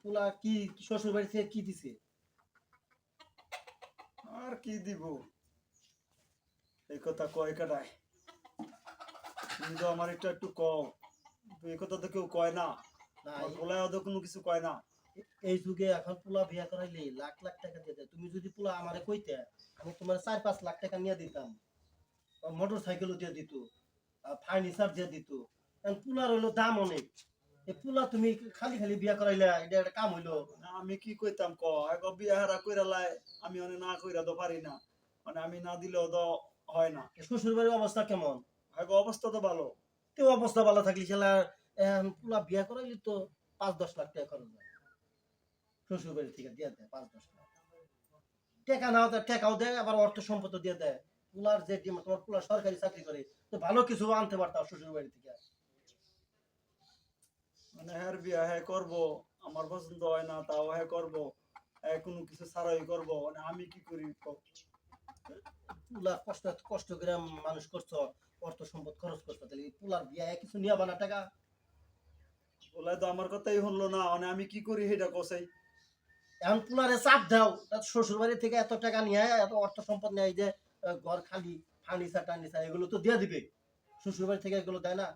পোলা কি শ্বশুর বাড়ি থেকে কি দিছে? আর কি দিব, এই কথা কয় কাটায়। তুমি তো আমার একটু একটু কও, এই কথা তো কেউ কয় না। না পোলায় তো কোনো কিছু কয় না। এই যুগে এখন পোলা বিয়া করাইলে লাখ লাখ টাকা দিয়ে দেয়। তুমি যদি পোলা আমারে কইতে, আমি তোমার 4-5 লাখ টাকা নিয়ে দিতাম। মোটর সাইকেলও দিয়ে দিত, ফার্নিচার দিয়ে দিত। কারণ পোলার হইলো দাম অনেক। এই পোলা তুমি খালি খালি বিয়া করাইলে এটা একটা কাম হইলো? আমি কি কইতাম ক, এক বিয়া হারা কইরা লাই, আমি অনেক না কইরা তো পারি না, মানে আমি না দিলেও তো হয় না। শ্বশুর বাড়ির অবস্থা কেমন? এক অবস্থা তো ভালো। তো অবস্থা ভালো থাকলে খেলা পোলা বিয়া করাইলে তো 5-10 লাখ টাকা খরচ হয়। শ্বশুর বাড়ি থেকে দিয়ে দেয় 5-10 লাখ টাকা। নাও দেয়, টাকাও দেয়, আবার অর্থ সম্পদ দিয়ে দেয়। পোলার যে তোমার পোলা সরকারি চাকরি করে, তো ভালো কিছু আনতে পারতাম শ্বশুর বাড়ি থেকে। মানে হ্যাঁ বিয়া হ্যাঁ করবো, আমার পছন্দ হয় না তাও হ্যাঁ করবো, হ্যাঁ কোনো কিছু ছাড়াই করবো, মানে আমি কি করি কও? পোলা কষ্ট কষ্ট করে মানুষ করছো, অর্থ সম্পদ খরচ করছো, তাহলে পোলার বিয়া কিছু নিয়ে বানা টাকা। পোলায় তো আমার কথাই শুনলো না, মানে আমি কি করি সেটা কসাই। এখন পোলারে চাপ দাও, তার শ্বশুর বাড়ি থেকে এত টাকা নিয়ে, এত অর্থ সম্পদ নেয় যে ঘর খালি, ফার্নিচার টার্নিচার এগুলো তো দিয়ে দিবে। শ্বশুর বাড়ি থেকে এগুলো দেয় না।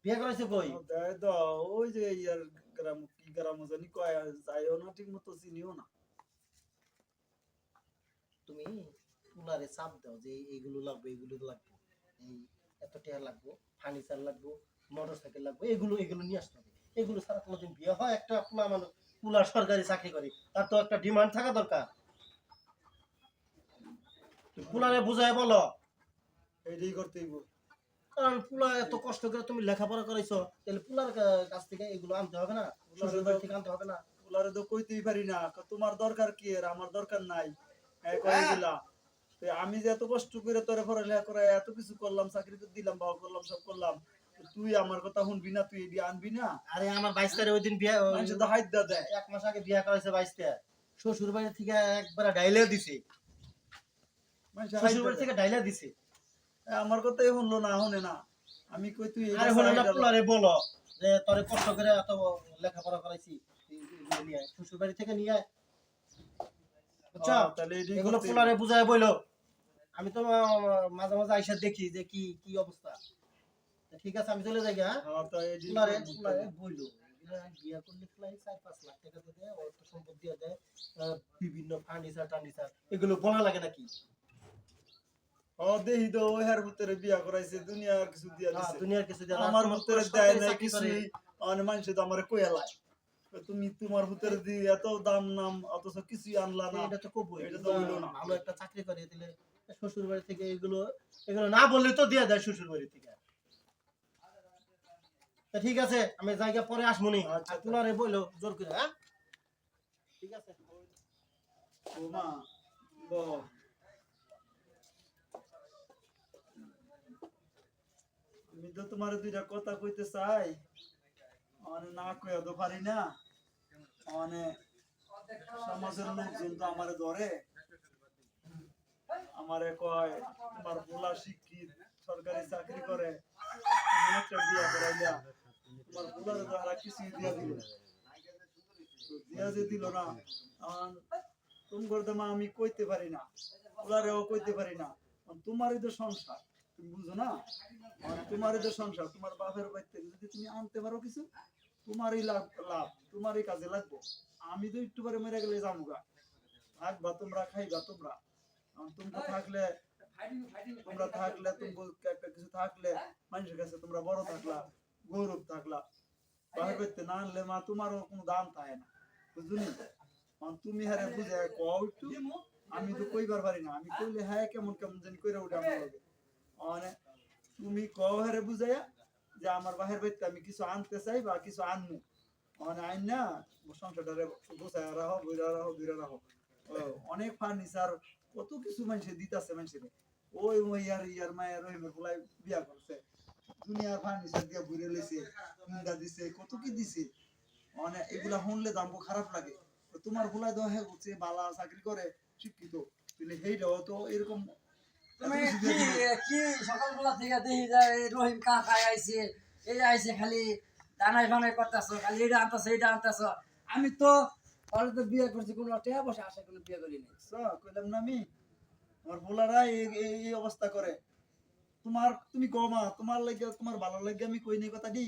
বিয়ে করেছে কই? দেয় তো ওই যে ইয়ার গ্রাম, কি গ্রাম জানি কয়, যাইও না ঠিক মতো, চিনিও না। তুমি পোলারে চাপ দাও যে এইগুলো লাগবে, এইগুলো লাগবে, এই এত টাকা লাগবে, ফার্নিচার লাগবে, মোটর সাইকেল লাগবে, এগুলো এগুলো নিয়ে আসতে হবে। এগুলো ছাড়া কোনোদিন বিয়ে হয়? একটা পোলা মানুষ, পোলা সরকারি চাকরি করে, তার তো একটা ডিমান্ড থাকা দরকার। পোলারে বুঝায় বলো। এইটাই করতে হইব। কারণ পোলা এত কষ্ট করে তুমি লেখাপড়া করাইছো, তাহলে পোলার কাছ থেকে এগুলো আনতে হবে না? শ্বশুর বাড়ি থেকে আনতে হবে না? পোলারে তো কইতেই পারি না, তোমার দরকার কি আর আমার দরকার নাই, হ্যাঁ করে দিলা। তো আমি যে এত কষ্ট করে তোরে পড়ালেখা করে এত কিছু করলাম, চাকরি করে দিলাম, বাবা করলাম, সব করলাম, তুই আমার কথা শুনবি না? তুই এটি আনবি না? আরে আমার 22 তারিখ ওই দিন বিয়ে, মানুষ তো হাইট দা দেয়। 1 মাস আগে বিয়ে করাইছে 22 তারিখ। শ্বশুর বাড়ি থেকে একবার ডাইলে দিছে। মানুষ হাইট শ্বশুর দা বাড়ি দেয়। থেকে ডাইলে দিছে। আমার কথাই শুনলো না, শুনে না। আমি কই তুই আরে হলো না, পোলারে বলো যে তোরে কষ্ট করে এত লেখাপড়া করাইছি, এগুলো নিয়ে আয়, শ্বশুর বাড়ি থেকে নিয়ে আয়। বুঝছো? তাহলে এটাই এগুলো করতে পোলারে বুঝায় বইলো। আমি তো মাঝে মাঝে আইসা দেখি যে কি কি অবস্থা। ঠিক আছে, আমি চলে যাই। হ্যাঁ, তো এটাই পোলারে করতে পোলারে বইলো বিয়া করলে খেলাই 4-5 লাখ টাকা দিয়ে দেয়, অর্থ সম্পদ দিয়ে দেয়, বিভিন্ন ফার্নিচার টার্নিচার, এগুলো বলা লাগে নাকি? দেহি তো ওই হার ভিতরে বিয়া করাইছে, দুনিয়ার কিছু দিয়া দিছে। দুনিয়ার কিছু দিয়ে আমার ভিতরে দেয় নাই কিছুই, মানুষ তো আমার কইয়ালায় তুমি তোমার ভিতরে দিয়ে এত দাম নাম, অথচ কিছুই আনলা না। এটা তো কবই, এটা তো হইলো না। ভালো একটা চাকরি করে দিলে শ্বশুর বাড়ি থেকে এগুলো এগুলো না বললে তো দিয়ে দেয় শ্বশুর বাড়ি থেকে। তা ঠিক আছে, আমি জায়গা পরে আসমুনি। আচ্ছা, পোলারে বইলো জোর করে। হ্যাঁ, ঠিক আছে। ওমা বহ, আমি তো তোমার দুইটা কথা কইতে চাই, মানে না কইয়া তো পারি না। মানে সমাজের লোকজন তো আমারে ধরে, আমারে কয় তোমার পোলা শিক্ষিত, সরকারি চাকরি করে, তুমি একটা বিয়া করাইলা, তোমার পোলারে তো আর কিছুই দিয়া দিল। তো দিয়া যে দিল না, তুমি করতে মা আমি কইতে পারি না, পোলারেও কইতে পারি না। তোমারই তো সংসার, তুমি বুঝো না? তোমারই তো সংসার, তোমার বাপের বাড়ি থেকে যদি তুমি আনতে পারো কিছু, তোমারই লাভ, লাভ তোমারই কাজে লাগবে। আমি তো একটু পরে মেরে গেলে যাবো, থাকবা তোমরা, খাইবা তোমরা। তোমরা থাকলে, তোমরা থাকলে, তোমার একটা কিছু থাকলে, মানুষের কাছে তোমরা বড় থাকলা, গৌরব থাকলা। বাহির বাড়িতে না আনলে মা তোমারও কোনো দাম থাকে না, বুঝলি? তুমি হারে বুঝে কও একটু, আমি তো কইবার পারি না, আমি কইলে হ্যাঁ কেমন কেমন জানি কইরা উঠে আমার লগে। মানে তুমি কও হারে বুঝাইয়া যে আমার বাহির বাড়িতে আমি কিছু আনতে চাই বা কিছু আনবো, মানে আইন না সংসারটারে গোছায় রাখো, বইরা রাখো, দুইরা রাখো। অনেক ফার্নিচার, কত কিছু মানুষে দিতেছে মানুষের। ওই ইয়ার ইয়ার মায়ের রহিমের পোলাই বিয়া করছে, দুনিয়ার ফার্নিচার দিয়ে ঘুরে লেছে, হুন্ডা দিছে, কত কি দিছে। মানে এগুলা শুনলে দামও খারাপ লাগে। তোমার পোলাই তো হ্যাঁ হচ্ছে বালা চাকরি করে, শিক্ষিত, তাহলে সেইটাও তো এরকম। তুমি কি কি সকালবেলা থেকে দেখি যায় রহিম কাকাই আইছে, এই আইছে খালি দানাই বানাই করতেছো, খালি এটা আনতেছো এটা আনতেছো। আমি তো ওরা তো বিয়ে করছি, কোনো টাকা পয়সা আসে কোনো বিয়ে করি নাই। কইলাম না আমি, আমার পোলারা এই অবস্থা করে। তুমি কও মা, তোমার লাগে, তোমার ভালো লাগে আমি কই নাই কথা দি,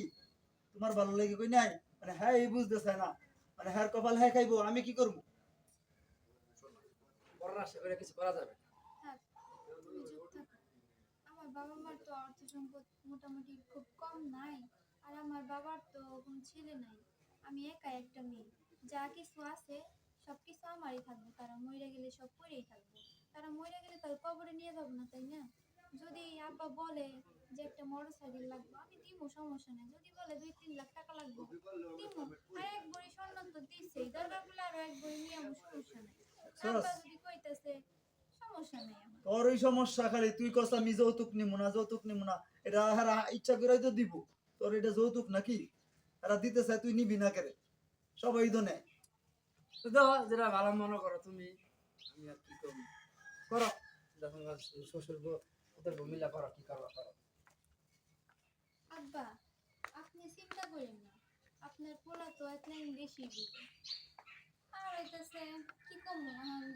তোমার ভালো লাগে কই নাই, মানে হ্যাঁ এই বুঝতেছে না, মানে হ্যাঁ কপাল হ্যাঁ খাইবো, আমি কি করবো? বড় আশা করে কিছু করা যাবে না। থাক, তুমি চুপ থাকো। আমার বাবা মার তো অর্থ সম্পদ মোটামুটি খুব কম নাই, আর আমার বাবার তো কোনো ছেলে নাই। আমি একা একটা মেয়ে, যা কিছু আছে সব কিছু আমারই থাকবে। তারা মরে গেলে সব পরেই থাকবো। তারা মরে গেলে তার কবরে নিয়ে যাবো না, তাই না? যদি আব্বা বলে যে একটা মোটর সাইকেল লাগবে, আমি দিব, সমস্যা নেই। যদি বলে 2-3 লাখ টাকা লাগবে, দিব। আর এক ভরি স্বর্ণ তো দিছেই, দরকার পড়লে আরো এক ভরি নিয়ে আমার সমস্যা নেই। আব্বা যদি কইতেছে, সমস্যা নেই আমার। তোর ওই সমস্যা, খালি তুই কস আমি যৌতুক নিমু না, যৌতুক নিমু না, এটা হারা ইচ্ছা করে তো দিব। তোর এটা যৌতুক নাকি? এরা দিতে চায়, তুই নিবি না কেরে? সবাই তো নেয়। তো দাও যেটা ভালো মনে করো তুমি, আমি আর কি করবো, করো। যখন শ্বশুর ওদের মিলা করো, কি করো করো। আব্বা, আপনি চিন্তা করেন না, আপনার পোলা তো এক লাইন বেশি বুঝে। আর হইতেছে কি কম,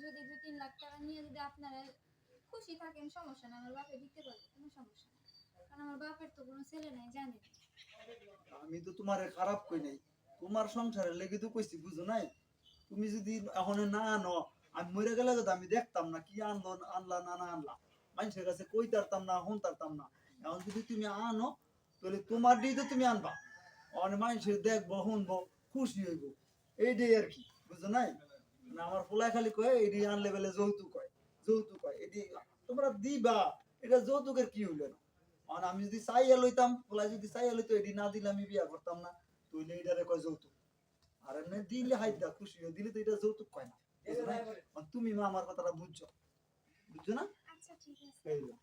যদি 2-3 লাখ টাকা নিয়ে যদি আপনারা খুশি থাকেন, সমস্যা না, আমার বাপে দিতে পারবে, কোনো সমস্যা নেই। কারণ আমার বাপের তো কোনো ছেলে নাই, জানেন। আমি তো তোমারে খারাপ কই নাই, তোমার সংসারের লেগে তো কইছি, বুঝো নাই? তুমি যদি এখন না আনো, আমি মরে গেলে তো আমি দেখতাম না কি আনলো, আনলা না না আনলা, মানুষের কাছে কই তারতাম না, হন তারতাম না। এখন যদি তুমি আনো, তাহলে তোমার দিয়ে তো তুমি আনবা, অনেক মানুষের দেখবো, শুনবো, খুশি হইব, এইটাই আর কি, বুঝো নাই? না আমার পোলায় খালি কয় এটি আনলে বেলে যৌতুক হয়, যৌতুক হয়, এটি তোমরা দিবা, এটা যৌতুকের কি হইলো না? আর আমি যদি চাইয়া লইতাম, পোলায় যদি চাইয়া লইতো, এটি না দিলে আমি বিয়া করতাম না, তুইলে এটারে কয় যৌতুক। আর এমনি দিলে হাইদা খুশি হয়ে দিলে তো এটা যৌতুক কয় না, বুঝো নাই? আর তুমি মা আমার কথাটা বুঝছো, বুঝছো না? আচ্ছা, ঠিক আছে। এই যে।